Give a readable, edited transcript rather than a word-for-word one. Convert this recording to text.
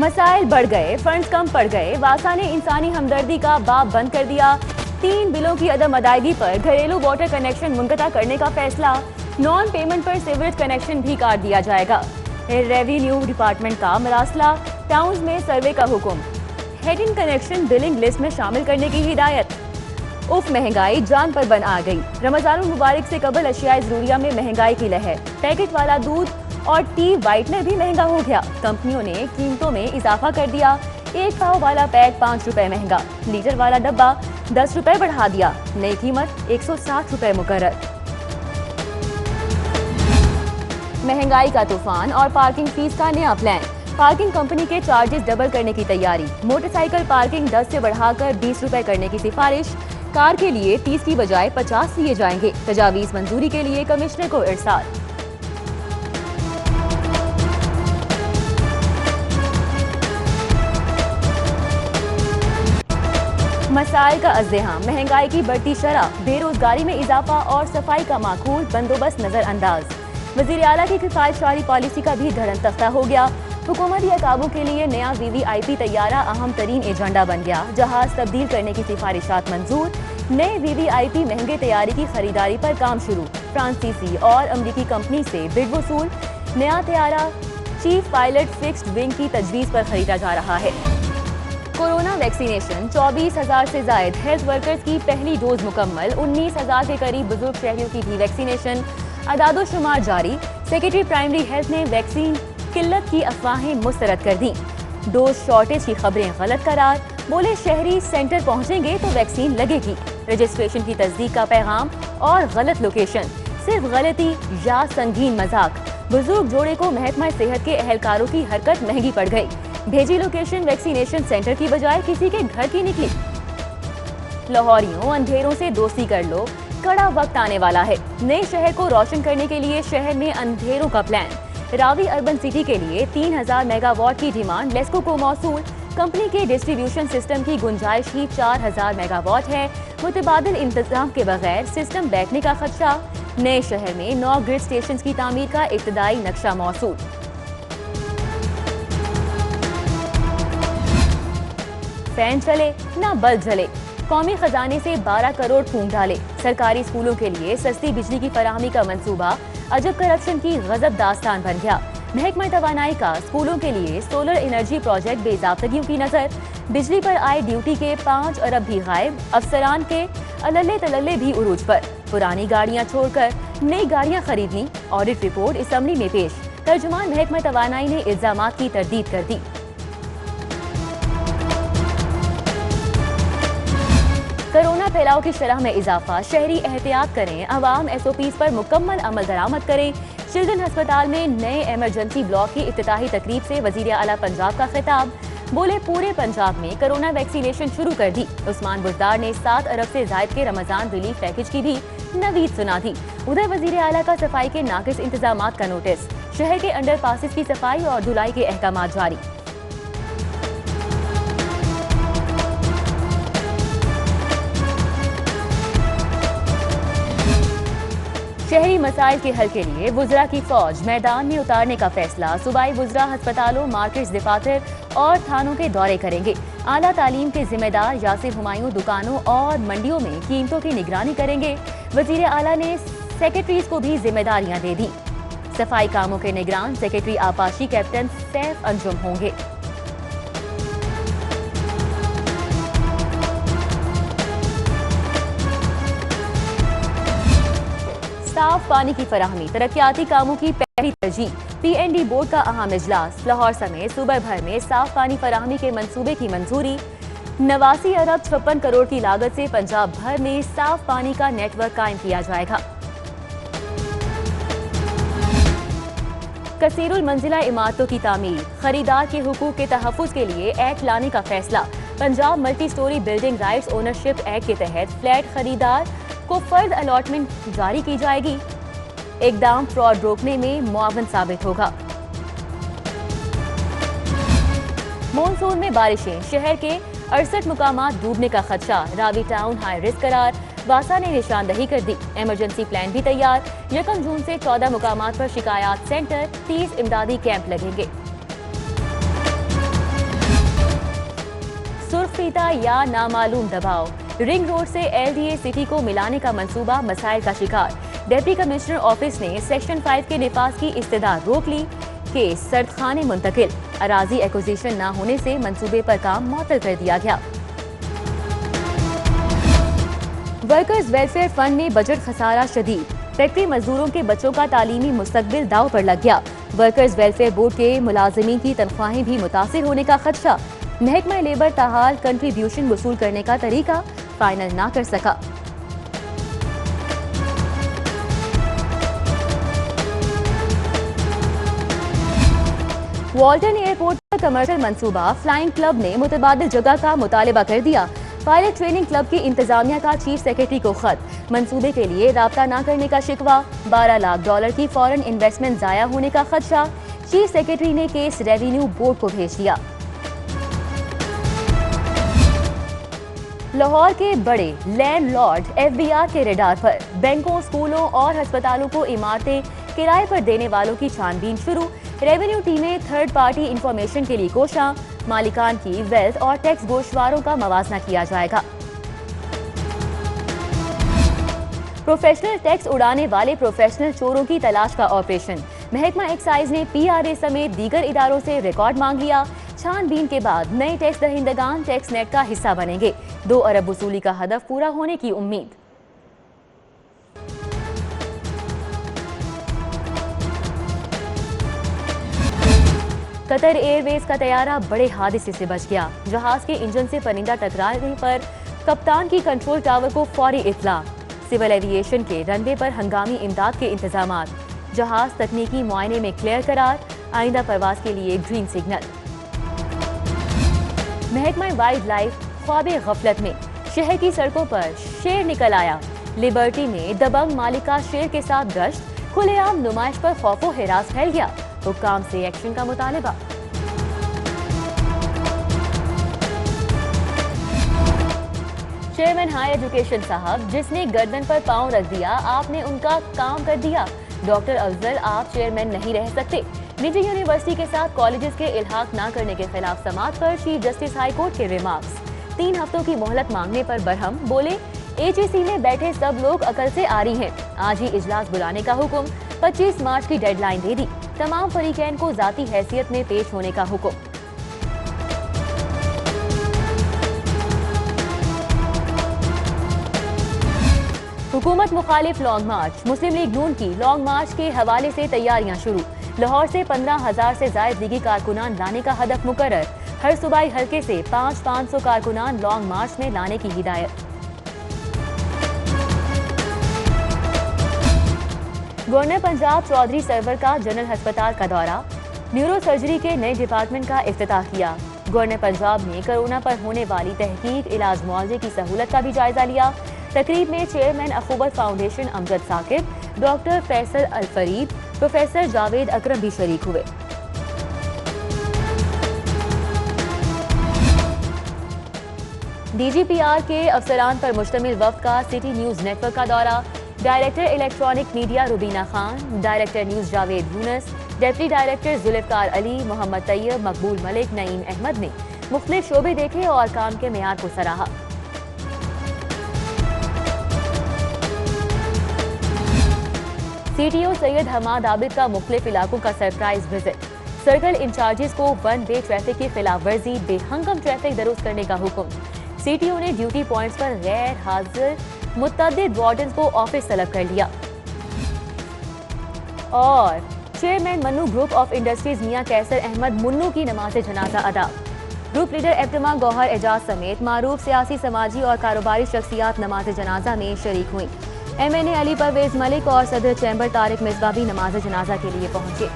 मसाइल बढ़ गए, फंड्स कम पड़ गए। वासा ने इंसानी हमदर्दी का बाब बंद कर दिया। 3 बिलों की अदम अदायगी पर घरेलू वाटर कनेक्शन मुनक़ता करने का फैसला। नॉन पेमेंट पर सीवरेज कनेक्शन भी काट दिया जाएगा। रेवेन्यू डिपार्टमेंट का मरासला। टाउन्स में सर्वे का हुक्म। हेडिंग कनेक्शन बिलिंग लिस्ट में शामिल करने की हिदायत। उफ, महंगाई जान पर बन आ गई। रमजानुल मुबारक से कबल अशियाए ज़रूरिया में महंगाई की लहर। पैकेट वाला दूध और टी वाइटनर भी महंगा हो गया। कंपनियों ने कीमतों में इजाफा कर दिया। 1 पाव वाला पैक 5 रुपए महंगा। लीटर वाला डब्बा 10 रुपए बढ़ा दिया। नई कीमत 160 रुपए मुकर्रर। महंगाई का तूफान और पार्किंग फीस का नया प्लान। पार्किंग कंपनी के चार्जेस डबल करने की तैयारी। मोटरसाइकिल पार्किंग 10 से बढ़ाकर 20 रुपए करने की सिफारिश। कार के लिए 30 की बजाय 50 लिए जाएंगे। तजावीज मंजूरी के लिए कमिश्नर को इरसाल। मसाइल का अज़्दिहाम, महंगाई की बढ़ती शरह, बेरोजगारी में इजाफा और सफाई का माकूल बंदोबस्त नजरअंदाज। वज़ीर आला की किफायतशारी पॉलिसी का भी धड़न तख्ता हो गया। हुकूमती अकाबों के लिए नया VVIP तैयारा अहम तरीन एजेंडा बन गया। जहाज तब्दील करने की सिफारिशात मंजूर। नए VVIP महंगे तैयारी की खरीदारी पर काम शुरू। फ्रांसीसी और अमरीकी कंपनी से बिड वसूल। नया तैयारा चीफ पायलट फिक्स्ड विंग की तजवीज़ पर खरीदा जा रहा है। कोरोना वैक्सीनेशन, 24,000 से जायद हेल्थ वर्कर्स की पहली डोज मुकम्मल। 19,000 के करीब बुजुर्ग शहरियों की भी वैक्सीनेशन। अदादोशुमार जारी। सेक्रेटरी प्राइमरी हेल्थ ने वैक्सीन किल्लत की अफवाहें मुस्तरद कर दी। डोज शॉर्टेज की खबरें गलत करार। बोले शहरी सेंटर पहुंचेंगे तो वैक्सीन लगेगी। रजिस्ट्रेशन की तस्दीक का पैगाम और गलत लोकेशन। सिर्फ गलती या संगीन मजाक। बुजुर्ग जोड़े को महकमा सेहत के अहलकारों की हरकत महंगी पड़ गई। भेजी लोकेशन वैक्सीनेशन सेंटर की बजाय किसी के घर की निकली। लाहौरियों, अंधेरों से दोस्ती कर लो, कड़ा वक्त आने वाला है। नए शहर को रोशन करने के लिए शहर में अंधेरों का प्लान। रावी अर्बन सिटी के लिए 3000 मेगावाट की डिमांड लेस्को को मौसूल। कंपनी के डिस्ट्रीब्यूशन सिस्टम की गुंजाइश ही 4000 मेगावाट है। मुतबादिल इंतजाम के बगैर सिस्टम बैठने का खदशा। नए शहर में 9 ग्रिड स्टेशन की तामीर का इब्तदाई नक्शा मौसूल। फैन चले ना बल्ब जले। कौमी खजाने से 12 करोड़ फूंक डाले। सरकारी स्कूलों के लिए सस्ती बिजली की फराहमी का मंसूबा अजब करप्शन की गजब दास्तान बन गया। महकमा तवानाई का स्कूलों के लिए सोलर एनर्जी प्रोजेक्ट बेज़ाब्तगियों की नजर। बिजली पर आए ड्यूटी के 5 अरब भी गायब। अफसरान के अल्ले तल्ले भी उरूज पर। पुरानी गाड़ियां छोड़कर नई गाड़ियां खरीदनी। ऑडिट रिपोर्ट असम्बली में पेश। तर्जुमान महकमा तवानाई ने इल्जामात की तरदीद कर दी। कोरोना फैलाव की शरह में इजाफा। शहरी एहतियात करें। अवाम SOPs पर मुकम्मल अमल दरामद करें। चिल्ड्रन अस्पताल में नए एमरजेंसी ब्लॉक की इफ्तिताही तकरीब से वजीर आला पंजाब का खिताब। बोले पूरे पंजाब में कोरोना वैक्सीनेशन शुरू कर दी। उस्मान बुज़दार ने 7 अरब से जायद के रमजान रिलीफ पैकेज की भी नवीद सुना दी। उधर वजीर आला का सफाई के नाकिस इंतजामात का नोटिस। शहर के अंडर पासिस की सफाई और धुलाई के अहकाम जारी। शहरी मसाइल के हल के लिए वुज़रा की फौज मैदान में उतारने का फैसला। सूबाई वुज़रा अस्पतालों, मार्केट्स, दफातर और थानों के दौरे करेंगे। आला तालीम के जिम्मेदार यासिर हुमायूं दुकानों और मंडियों में कीमतों की निगरानी करेंगे। वजीर आला ने सेक्रेटरीज को भी जिम्मेदारियां दे दी। सफाई कामों के निगरान सेक्रेटरी आपाशी कैप्टन सैफ अंजुम होंगे। साफ पानी की फराहमी तरक्याती कामों की पहली तरजीह। PND बोर्ड का अहम इजलास। लाहौर समेत सूबे भर में साफ पानी फराहमी के मंसूबे की मंजूरी। 89 अरब 56 करोड़ की लागत से पंजाब भर में साफ पानी का नेटवर्क कायम किया जाएगा। कसीरुल मंजिला इमारतों की तामीर। खरीदार के हुकूक के तहफ़्फ़ुज़ के लिए एक्ट लाने का फैसला। Punjab multi storey building rights ownership act के तहत फ्लैट खरीदार को फर्द अलॉटमेंट जारी की जाएगी। इकदाम फ्रॉड रोकने में मुआवन साबित होगा। मॉनसून में बारिशें। शहर के 68 मुकामात डूबने का खदशा। रावी टाउन हाई रिस्क करार। वासा ने निशानदही कर दी। इमरजेंसी प्लान भी तैयार। 1 जून से 14 मुकामात पर शिकायत सेंटर, 30 इमदादी कैंप लगेंगे। साफ फीता या नामालूम दबाव। रिंग रोड से LDA सिटी को मिलाने का मंसूबा मसाइल का शिकार। डिप्टी कमिश्नर ऑफिस ने सेक्शन 5 के निफाज की इस्तदा रोक ली। केस सर्दखाने मुंतकिल। अराजी एक्विजिशन न होने से मंसूबे पर काम मुअत्तल कर दिया गया। वर्कर्स वेलफेयर फंड में बजट खसारा शदीद। फैक्ट्री मजदूरों के बच्चों का तालीमी मुस्तकबिल दाव पर लग गया। वर्कर्स वेलफेयर बोर्ड के मुलाजिमीन की तनख्वाहें भी मुतासिर होने का खदशा। महकमा लेबर ताहाल कंट्रीब्यूशन वसूल करने का तरीका फाइनल ना कर सका। वॉल्टन एयरपोर्ट पर कमर्शियल मंसूबा फ्लाइंग क्लब ने मुतबादिल जगह का मुतालबा कर दिया। पायलट ट्रेनिंग क्लब की इंतजामिया का चीफ सेक्रेटरी को खत। मंसूबे के लिए राब्ता न करने का शिकवा। $12 लाख की फॉरेन इन्वेस्टमेंट जाया होने का खदशा। चीफ सेक्रेटरी ने केस रेवेन्यू बोर्ड को भेज दिया। लाहौर के बड़े लैंडलॉर्ड FBI के रेडार पर। बैंकों, स्कूलों और अस्पतालों को इमारतें किराए पर देने वालों की छानबीन शुरू। रेवेन्यू टीमें थर्ड पार्टी इंफॉर्मेशन के लिए कोशां। मालिकान की वेल्थ और टैक्स गोशवारों का मवाजना किया जाएगा। प्रोफेशनल टैक्स उड़ाने वाले प्रोफेशनल चोरों की तलाश का ऑपरेशन। महकमा एक्साइज ने PRA समेत दीगर इदारों से रिकॉर्ड मांग लिया। छानबीन के बाद नए टैक्स दहिंदगान टैक्स नेट का हिस्सा बनेंगे। 2 अरब वसूली का हदफ पूरा होने की उम्मीद। कतर एयरवेज का तैयारा बड़े हादसे से बच गया। जहाज के इंजन से परिंदा टकराने पर कप्तान की कंट्रोल टावर को फौरी इत्तला। सिविल एविएशन के रनवे पर हंगामी इमदाद के इंतजामात। जहाज तकनीकी मुआयने में क्लियर करार। आइंदा परवाज के लिए ग्रीन सिग्नल। महकमा वाइल्ड लाइफ ख्वाबे गफलत में। शहर की सड़कों पर शेर निकल आया। लिबर्टी में दबंग मालिका शेर के साथ गश्त। खुलेआम नुमाइश पर खौफो हिरास फैल गया। हुक्काम से एक्शन का मुतालिबा। चेयरमैन हायर एजुकेशन साहब, जिसने गर्दन पर पांव रख दिया, आपने उनका काम कर दिया। डॉक्टर अफजल, आप चेयरमैन नहीं रह सकते। निजी यूनिवर्सिटी के साथ कॉलेजेस के इल्हाक न करने के खिलाफ समाअत पर चीफ जस्टिस हाई कोर्ट के रिमार्क्स। 3 हफ्तों की मोहलत मांगने पर बरहम, बोले AGC में बैठे सब लोग अकल से आरी हैं। आज ही इजलास बुलाने का हुक्म। 25 मार्च की डेडलाइन दे दी। तमाम फरीकैन को जाती हैसियत में पेश होने का हुक्म। हुकूमत मुखालिफ लॉन्ग मार्च। मुस्लिम लीग नून की लॉन्ग मार्च के हवाले से तैयारियां शुरू। लाहौर से 15,000 से जायद लीगी कारकुनान लाने का हदफ मुकर्रर। हर सूबाई हल्के से 500 कारकुनान लॉन्ग मार्च में लाने की हिदायत। गवर्नर पंजाब चौधरी सरवर का जनरल अस्पताल का दौरा। न्यूरो सर्जरी के नए डिपार्टमेंट का इफ्तिताह किया। गवर्नर पंजाब ने कोरोना पर होने वाली तहकीक, इलाज, मुआवजे की सहूलत का भी जायजा लिया। तकरीब में chairman Akhuwat foundation Amjad Saqib, doctor Faisal Al Farid, professor Javed Akram भी शरीक हुए। DGPR के अफसरान पर मुश्तमिल वफ्द का सिटी न्यूज नेटवर्क का दौरा। Director electronic media Rubina Khan, director news Javed Younus, deputy director Zulfiqar Ali, Mohammad Tayyab, Maqbool Malik, Naeem Ahmad ने मुख्तलिफ शोबे देखे और काम के मेयार को सराहा। CTO सैयद हमाद आबिद का मुख्तलिफ इलाकों का सरप्राइज विजिट। सर्कल इंचार्जेस को वन वे ट्रैफिक की खिलाफ वर्जी, बेहंगम ट्रैफिक दुरुस्त करने का हुक्म। CTO ने ड्यूटी पॉइंट्स पर गैर हाजिर मुतअद्दिद वार्डन्स को ऑफिस तलब कर लिया। और chairman Mannu group of industries Mian Kaiser Ahmed Munnu की नमाज जनाजा अदा। ग्रुप लीडर एब्तमा गौहर एजाज समेत मारूफ सियासी, समाजी और कारोबारी शख्सियात नमाज जनाजा में शरीक हुई। MNA अली परवेज मलिक और सदर चैम्बर तारिक मिसबा भी नमाज जनाजा के लिए पहुंचे।